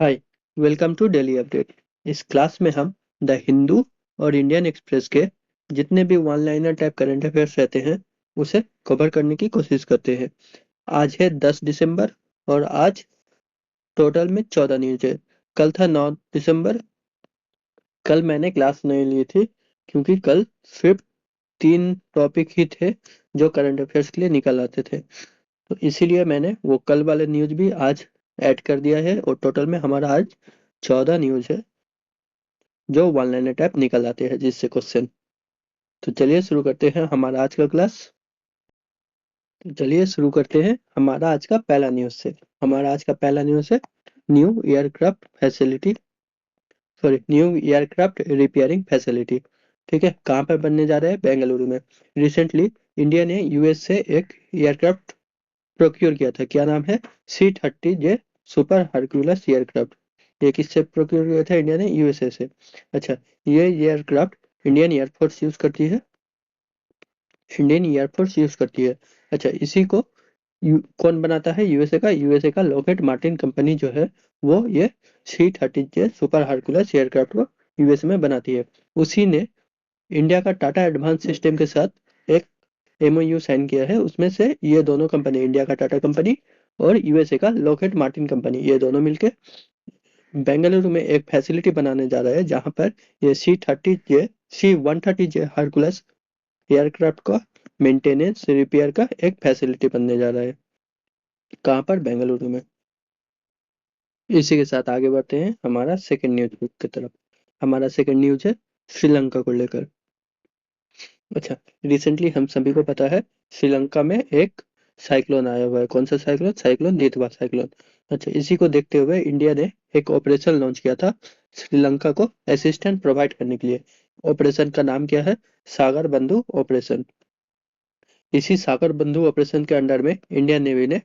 Hi, welcome to daily update. इस class में हम द हिंदू और इंडियन एक्सप्रेस के जितने भी one liner type current affairs रहते हैं उसे कवर करने की कोशिश करते हैं। आज है 10 दिसंबर और आज टोटल में 14 न्यूज है। कल था 9 दिसंबर। कल मैंने क्लास नहीं ली थी क्योंकि कल सिर्फ 3 टॉपिक ही थे जो करंट अफेयर्स के लिए निकल आते थे, तो इसीलिए मैंने वो कल वाले न्यूज भी आज ऐड कर दिया है और टोटल में हमारा आज 14 न्यूज है जो वन लाइनर टाइप निकल आते हैं जिससे क्वेश्चन। तो चलिए शुरू करते हैं हमारा आज का क्लास। तो चलिए शुरू करते हैं हमारा आज का पहला न्यूज से। हमारा आज का पहला न्यूज है new aircraft facility, sorry new aircraft repairing facility. ठीक है, कहाँ पर बनने जा रहा है? बेंगलुरु में। रिसेंटली इंडिया ने यूएस से एक एयरक्राफ्ट प्रोक्योर किया था। क्या नाम है? C-30J super Hercules aircraft. ये किससे प्रोक्योर किया था? इंडिया ने यूएसए से। अच्छा, ये एयरक्राफ्ट इंडियन एयरफोर्स यूज करती है। इंडियन एयरफोर्स यूज करती है। अच्छा, इसी को कौन बनाता है? यूएसए का लॉकहीड मार्टिन कंपनी जो है वो ये C-30J सुपर हरक्यूलस एयरक्राफ्ट को यूएस में बनाती है। उसी ने इंडिया का टाटा एडवांस सिस्टम के साथ एक एमओयू साइन किया है। उसमें से ये दोनों कंपनी, इंडिया का टाटा कंपनी और यूएसए का लॉकहीड मार्टिन कंपनी, ये दोनों मिलके बेंगलुरु में एक फैसिलिटी बनाने जा रहा है जहां पर ये C-130J हरकुलस एयरक्राफ्ट का मेंटेनेंस रिपेयर का एक फैसिलिटी बनने जा रहा है। कहां पर? बेंगलुरु में। इसी के साथ आगे बढ़ते हैं हमारा सेकंड न्यूज की तरफ। हमारा सेकंड न्यूज है श्रीलंका को लेकर। अच्छा, रिसेंटली हम सभी को पता है श्रीलंका में एक साइक्लोन आया हुआ है। कौन सा साइक्लोन? Cyclone नितवा cyclone. अच्छा, इसी को देखते हुए इंडिया ने एक ऑपरेशन लॉन्च किया था श्रीलंका को असिस्टेंट प्रोवाइड करने के लिए। ऑपरेशन का नाम क्या है? सागर बंधु ऑपरेशन। इसी सागर बंधु ऑपरेशन के अंडर में इंडियन नेवी ने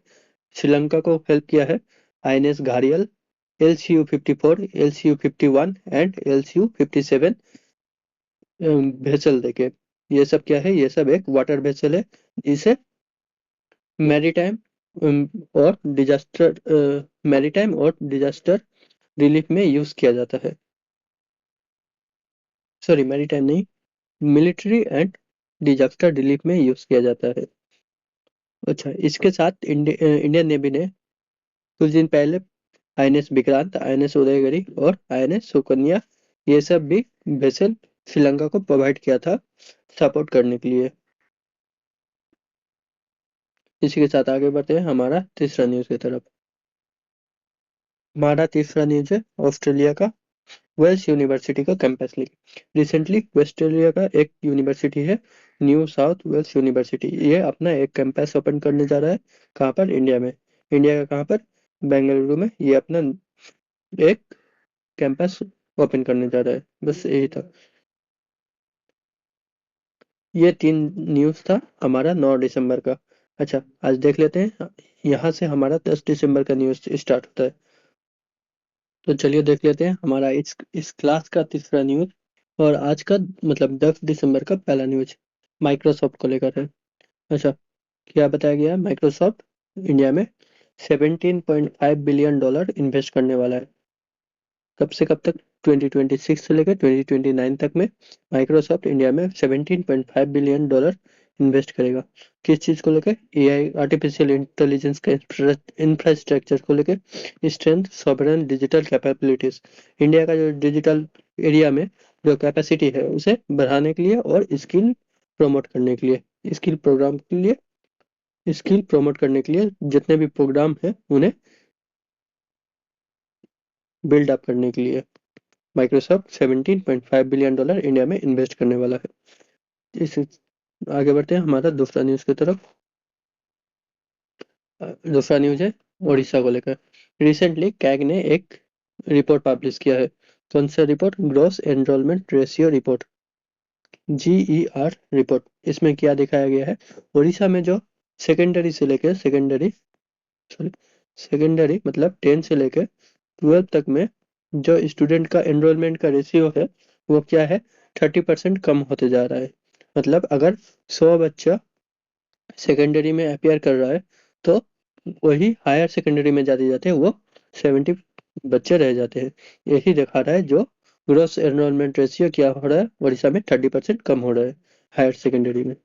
श्रीलंका को हेल्प किया है। INS घारियल, LCU-54, LCU-51 and LCU-57 vessel देके। ये सब क्या है? ये सब एक वाटर वेसल है जिसे मैरीटाइम और डिजास्टर रिलीफ में यूज किया जाता है। सॉरी, मैरीटाइम नहीं, मिलिट्री एंड डिजास्टर रिलीफ में यूज किया जाता है। अच्छा, इसके साथ इंडियन नेवी ने कुछ दिन पहले आईएनएस विक्रांत, आईएनएस उदयगिरी और आईएनएस सुकन्या, ये सब भी वेसल श्रीलंका को प्रोवाइड किया था सपोर्ट करने के लिए। इसी के साथ आगे बढ़ते हैं हमारा तीसरा न्यूज की तरफ। हमारा तीसरा न्यूज है ऑस्ट्रेलिया का वेल्स यूनिवर्सिटी का कैंपस लीग। रिसेंटली ऑस्ट्रेलिया का एक यूनिवर्सिटी है न्यू साउथ वेल्स यूनिवर्सिटी, ये अपना एक कैंपस ओपन करने जा रहा है। कहाँ पर? इंडिया में। इंडिया का कहाँ पर? बेंगलुरु में। ये अपना एक कैंपस ओपन करने जा रहा है। बस यही था। ये 3 न्यूज था हमारा 9 दिसंबर का। अच्छा, आज देख लेते हैं यहाँ से हमारा 10 दिसंबर का न्यूज स्टार्ट होता है। तो चलिए देख लेते हैं हमारा इस क्लास का तीसरा न्यूज और आज का मतलब 10 दिसंबर का पहला न्यूज माइक्रोसॉफ्ट को लेकर है। अच्छा, क्या बताया गया है? माइक्रोसॉफ्ट इंडिया में $17.5 बिलियन इन्वेस्ट करने वाला है। कब से कब तक? 2026 से लेकर 2029 तक में माइक्रोसॉफ्ट इंडिया में $17.5 बिलियन इन्वेस्ट करेगा। किस चीज को लेकर? एआई, आर्टिफिशियल इंटेलिजेंस का इंफ्रास्ट्रक्चर को लेकर, strength, sovereign digital capabilities, India का जो डिजिटल एरिया में जो कैपेसिटी है उसे बढ़ाने के लिए और स्किल प्रमोट करने के लिए, स्किल प्रमोट करने के लिए जितने भी प्रोग्राम है उन्हें बिल्ड अप करने के लिए माइक्रोसॉफ्ट $17.5 बिलियन इंडिया में इन्वेस्ट करने वाला है। इस आगे बढ़ते हैं हमारा दूसरा न्यूज की तरफ। दूसरा न्यूज है उड़ीसा को लेकर। रिसेंटली कैग ने एक रिपोर्ट पब्लिश किया है। कौन सा report? Gross enrolment ratio report, GER report. इसमें क्या दिखाया गया है? उड़ीसा में जो सेकेंडरी से लेकर सॉरी सेकेंडरी मतलब 10 से लेकर 12 तक में जो स्टूडेंट का एनरोलमेंट का रेशियो है वो क्या है? 30% कम होते जा रहा है। मतलब अगर 100 बच्चा सेकेंडरी में अपियर कर रहा है तो वही हायर सेकेंडरी में जाते जाते वो 70 बच्चे रह जाते हैं। यही दिखा रहा है जो ग्रोस एनरोलमेंट रेशियो क्या हो रहा है उड़ीसा में 30% कम हो रहा है हायर सेकेंडरी में।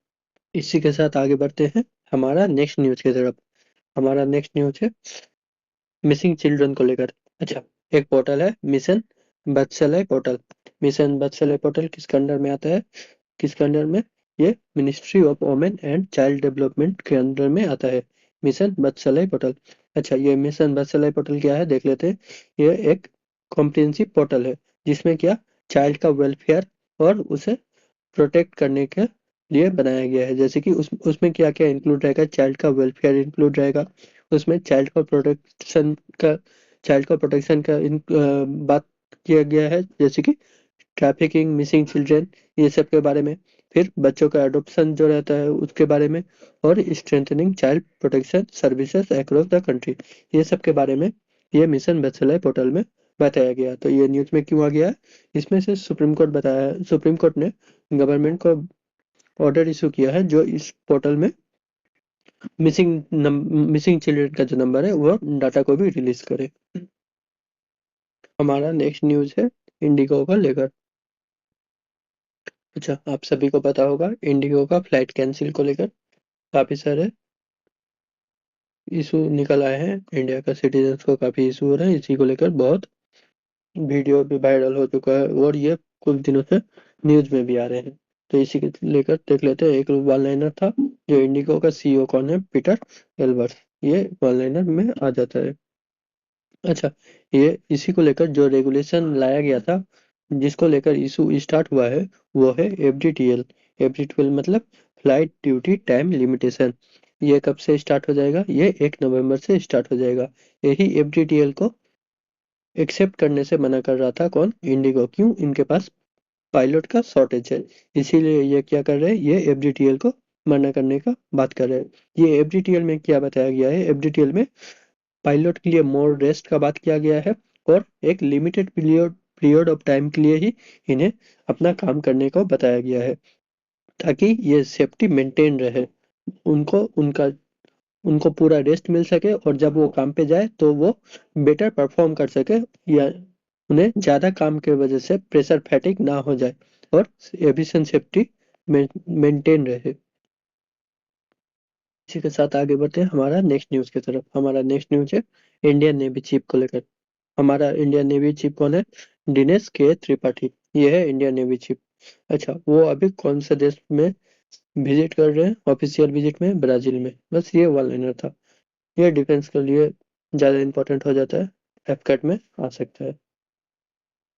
इसी के साथ आगे बढ़ते हैं हमारा नेक्स्ट न्यूज की तरफ। हमारा नेक्स्ट न्यूज है मिसिंग चिल्ड्रन को लेकर। अच्छा, एक पोर्टल है मिशन वत्सलय पोर्टल। मिशन वत्सलय पोर्टल किसके अंडर में आता है? किसके अंडर में? ये ministry of women and child development के अंडर में आता है, मिशन वत्सलय पोर्टल। अच्छा, ये मिशन वत्सलय पोर्टल क्या है देख लेते हैं। ये एक कॉम्प्रिहेंसिव पोर्टल है जिसमें क्या चाइल्ड का वेलफेयर और उसे प्रोटेक्ट करने के लिए बनाया गया है। जैसे कि उसमें क्या क्या इंक्लूड रहेगा, चाइल्ड का वेलफेयर इंक्लूड रहेगा, उसमें चाइल्ड का प्रोटेक्शन का बात किया गया है, जैसे कि ट्रैफिकिंग, मिसिंग चिल्ड्रन, ये सब के बारे में। फिर बच्चों का एडॉप्शन जो रहता है उसके बारे में, और strengthening child protection services across the country, ये सब के बारे में ये मिशन वत्सलाय पोर्टल में बताया गया। तो ये न्यूज में क्यों आ गया है? इसमें से सुप्रीम कोर्ट ने गवर्नमेंट को ऑर्डर इशू किया है जो इस पोर्टल में मिसिंग चिल्ड्रन का जो नंबर है वो डाटा को भी रिलीज करे। हमारा नेक्स्ट न्यूज है इंडिगो को लेकर। अच्छा, आप सभी को पता होगा इंडिगो का फ्लाइट कैंसिल को लेकर काफी सारे इशू निकल आए हैं। इंडिया का सिटीजन्स को काफी इशू हो रहे हैं, इसी को लेकर बहुत वीडियो भी वायरल हो चुका है और ये कुछ दिनों से न्यूज में भी आ रहे हैं। तो इसी के लेकर देख लेते हैं। एक वन लाइनर था जो इंडिगो का सीईओ कौन है, पीटर एल्बर्ट, ये वन लाइनर में आ जाता है। अच्छा, ये इसी को लेकर जो रेगुलेशन लाया गया था, जिसको लेकर इशू स्टार्ट हुआ है, वो है एफडीटीएल। एफडीटीएल मतलब फ्लाइट ड्यूटी टाइम लिमिटेशन। ये कब से स्टार्ट हो जाएगा? ये 1 नवंबर से स्टार्ट हो जाएगा। यही एफडीटीएल को एक्सेप्ट करने से मना कर रहा था कौन? इंडिगो। क्यों? इनके पास पायलट का शॉर्टेज है, इसीलिए ये क्या कर रहे हैं, ये एफडीटीएल को मना करने का बात कर रहे हैं। ये एफडीटीएल में क्या बताया गया है? एफडीटीएल में पायलट के लिए मोर रेस्ट का बात किया गया है और एक limited period period of time के लिए ही इन्हें अपना काम करने को बताया गया है, ताकि ये सेफ्टी मेंटेन रहे, उनको उनका उनको पूरा रेस्ट मिल सके और जब वो काम पे जाए तो वो बेटर परफॉर्म कर सके, या उन्हें ज्यादा काम के वजह से प्रेशर फैटिक ना हो जाए और एविएशन सेफ्टी मेंटेन रहे। इसी के साथ आगे बढ़ते हैं हमारा नेक्स्ट न्यूज की तरफ। हमारा नेक्स्ट न्यूज है इंडियन नेवी चीफ को लेकर। हमारा इंडियन नेवी चीफ कौन है? दिनेश के त्रिपाठी, ये है इंडियन नेवी चीफ। अच्छा, वो अभी कौन से देश में विजिट कर रहे हैं? ऑफिशियल विजिट में ब्राजील में। बस ये वन लाइनर था। ये डिफेंस के लिए ज्यादा इंपॉर्टेंट हो जाता है, एफकैट में आ सकता है।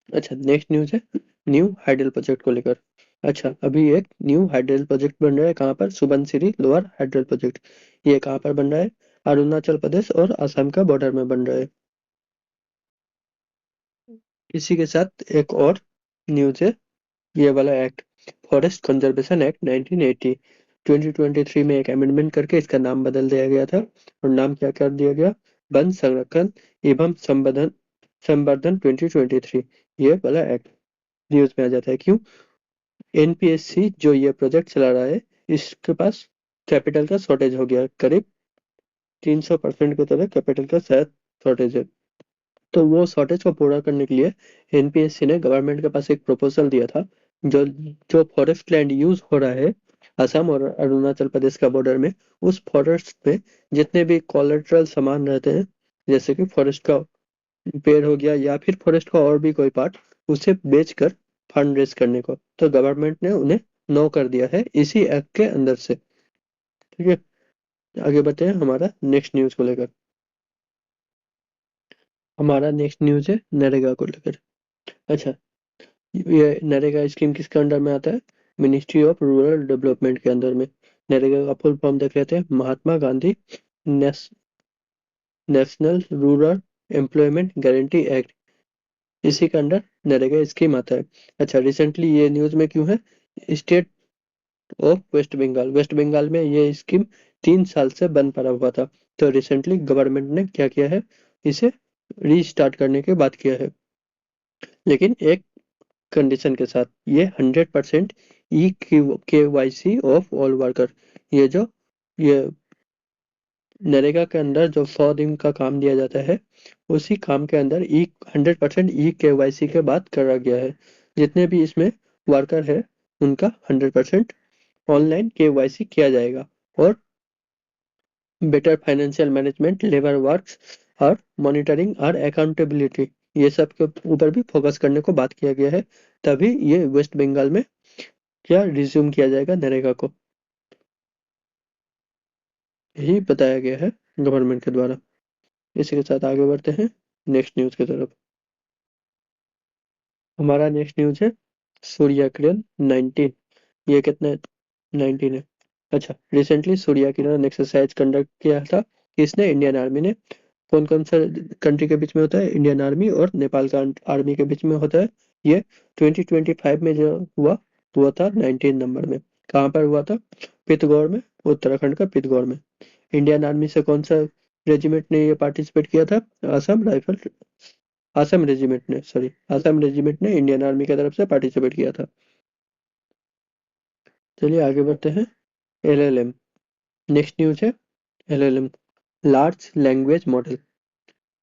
अच्छा, नेक्स्ट न्यूज है न्यू हाइडल प्रोजेक्ट को लेकर। अच्छा, अभी एक न्यू हाइडल प्रोजेक्ट बन रहा है, कहाँ पर? Subansiri lower hydel project. ये कहाँ पर बन रहा है? अरुणाचल प्रदेश और असम का बॉर्डर में बन रहा है। इसी के साथ एक और न्यूज है, ये वाला एक्ट, फॉरेस्ट कंजर्वेशन एक्ट 1980, 2023 में एक अमेंडमेंट करके इसका नाम बदल दिया गया था। और नाम क्या कर दिया गया? वन संरक्षण एवं संवर्धन संवर्धन 2023, ये वाला एक्ट न्यूज में आ जाता है। क्यों? एनपीएससी जो ये प्रोजेक्ट चला रहा है, इसके पास कैपिटल का शॉर्टेज हो गया, करीब 300% की तरह कैपिटल का शायद शॉर्टेज है। तो वो शॉर्टेज को पूरा करने के लिए एनपीएससी ने गवर्नमेंट के पास एक प्रपोजल दिया था। जो जो फॉरेस्ट लैंड यूज हो रहा है असम और अरुणाचल प्रदेश का बॉर्डर में, उस फॉरेस्ट में जितने भी कोलेटरल सामान रहते हैं, जैसे कि फॉरेस्ट का पेड़ हो गया या फिर फॉरेस्ट का और भी कोई पार्ट, उसे बेचकर फंड रेज करने को, तो गवर्नमेंट ने उन्हें नो कर दिया है इसी एक्ट के अंदर से। ठीक है, आगे बढ़ते हैं हमारा नेक्स्ट न्यूज को लेकर। हमारा नेक्स्ट न्यूज है नरेगा को लेकर। अच्छा, ये नरेगा स्कीम किसके अंडर में आता है? मिनिस्ट्री ऑफ रूरल डेवलपमेंट के अंदर में। नरेगा का फुल फॉर्म देख लेते हैं, महात्मा गांधी नेस, national rural employment guarantee act, इसी के अंडर नरेगा स्कीम आता है। अच्छा, रिसेंटली ये न्यूज में क्यों है? स्टेट ऑफ वेस्ट बंगाल में ये स्कीम 3 साल से बंद पड़ा हुआ था, तो रिसेंटली गवर्नमेंट ने क्या किया है, इसे रीस्टार्ट करने की बात किया है, लेकिन एक कंडीशन के साथ। ये 100% E K Y C of all worker, ये जो ये नरेगा के अंदर जो 100 दिन का काम दिया जाता है, उसी काम के अंदर ई 100% ई केवाईसी के बात करा गया है। जितने भी इसमें वर्कर है, उनका 100% ऑनलाइन केवाईसी किया जाएगा। और better financial management, labour works और मॉनिटरिंग और अकाउंटेबिलिटी, ये सब के ऊपर भी फोकस करने को बात किया गया है। तभी ये वेस्ट बंगाल में क्या रिज्यूम किया जाएगा नरेगा को, यही बताया गया है गवर्नमेंट के द्वारा। इसी के साथ आगे बढ़ते हैं नेक्स्ट न्यूज की तरफ। हमारा नेक्स्ट न्यूज है सूर्या किरण 19। ये कितना 19 है? अच्छा, रिसेंटली सूर्या किरण ने एक्सरसाइज कंडक्ट किया था। इसने इंडियन आर्मी ने, कौन कौन सा कंट्री के बीच में होता है, इंडियन आर्मी और नेपाल का आर्मी के बीच में होता है। ये 2025 में जो हुआ था 19 नंबर में। कहाँ पर हुआ था? पिथौरागढ़ में, उत्तराखंड का पिथौरागढ़ में। इंडियन आर्मी से कौन सा रेजिमेंट ने ये पार्टिसिपेट किया था? असम राइफल, असम रेजिमेंट ने, सॉरी, असम रेजिमेंट ने इंडियन आर्मी की तरफ से पार्टिसिपेट किया था। चलिए आगे बढ़ते हैं। एलएलएम, नेक्स्ट न्यूज है एलएलएम, लार्ज लैंग्वेज मॉडल।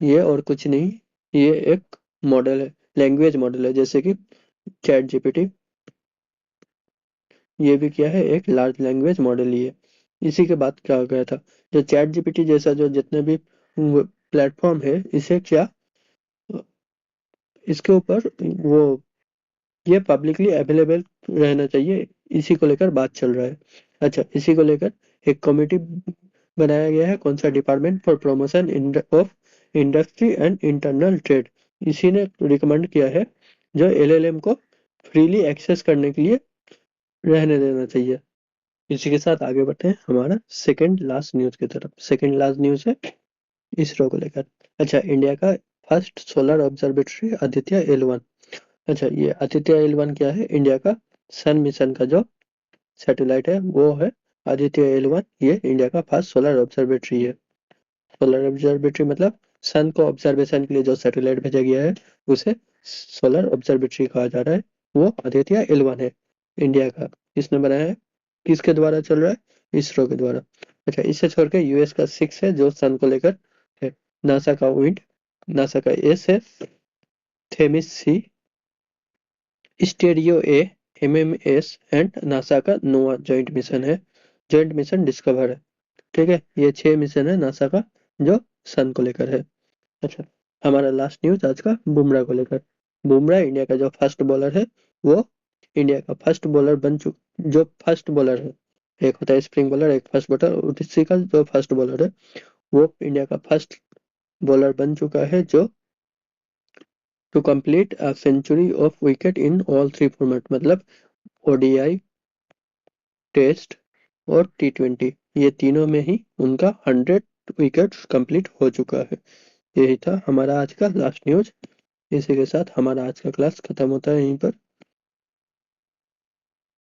ये और कुछ नहीं, ये एक मॉडल है, लैंग्वेज मॉडल है, जैसे कि चैट जीपीटी। ये भी क्या है? एक लार्ज लैंग्वेज मॉडल ही है। इसी के बाद क्या गया था, जो चैट जीपीटी जैसा जो जितने भी प्लेटफॉर्म है, इसे क्या, इसके ऊपर वो, ये पब्लिकली अवेलेबल रहना चाहिए, इसी को लेकर बात चल रहा है। अच्छा, इसी को लेकर एक कमेटी बनाया गया है। कौन सा? Department for promotion of industry and internal trade. इसी ने रिकमेंड किया है जो एलएलएम को फ्रीली एक्सेस करने के लिए रहने देना चाहिए। इसी के साथ आगे बढ़ते हैं हमारा सेकंड लास्ट न्यूज की तरफ। सेकंड लास्ट न्यूज है इसरो को लेकर। अच्छा, इंडिया का first solar observatory Aditya L1। अच्छा, ये आदित्य L1 क्या है? इंडिया का सन मिशन का जो सैटेलाइट है वो है आदित्य L1। ये इंडिया का फर्स्ट सोलर ऑब्जर्वेटरी है। सोलर ऑब्जर्वेटरी मतलब सन को ऑब्जर्वेशन के लिए जो सैटेलाइट भेजा गया है, उसे सोलर ऑब्जर्वेटरी कहा जा रहा है। वो आदित्य L1 है इंडिया का। किसने बनाया है? किसके द्वारा चल रहा है? इसरो के द्वारा। अच्छा, इसे छोड़ के यूएस का 6 है जो सन को लेकर है। नासा का विंड, नासा का एस है थेमिस सी, STEREO A, MMS and NASA का नोआ जॉइंट मिशन है। जॉइंट मिशन डिस्कवर है। ठीक है, ये 6 मिशन है नासा का जो सन को लेकर है। अच्छा, हमारा लास्ट न्यूज आज का बुमराह को लेकर। बुमराह इंडिया का जो फर्स्ट बॉलर है, वो इंडिया का फर्स्ट बॉलर बन चुक जो फर्स्ट बॉलर है, एक होता है स्प्रिंग बॉलर, एक फास्ट बॉलर, उसी का जो फर्स्ट बॉलर है, वो इंडिया का फर्स्ट बॉलर बन चुका है जो to complete a century of wicket in all three format, मतलब ओडीआई, टेस्ट और टी20, ये तीनों में ही उनका 100 विकेट कंप्लीट हो चुका है। यही था हमारा आज का लास्ट न्यूज। इसी के साथ हमारा आज का क्लास खत्म होता है यहीं पर।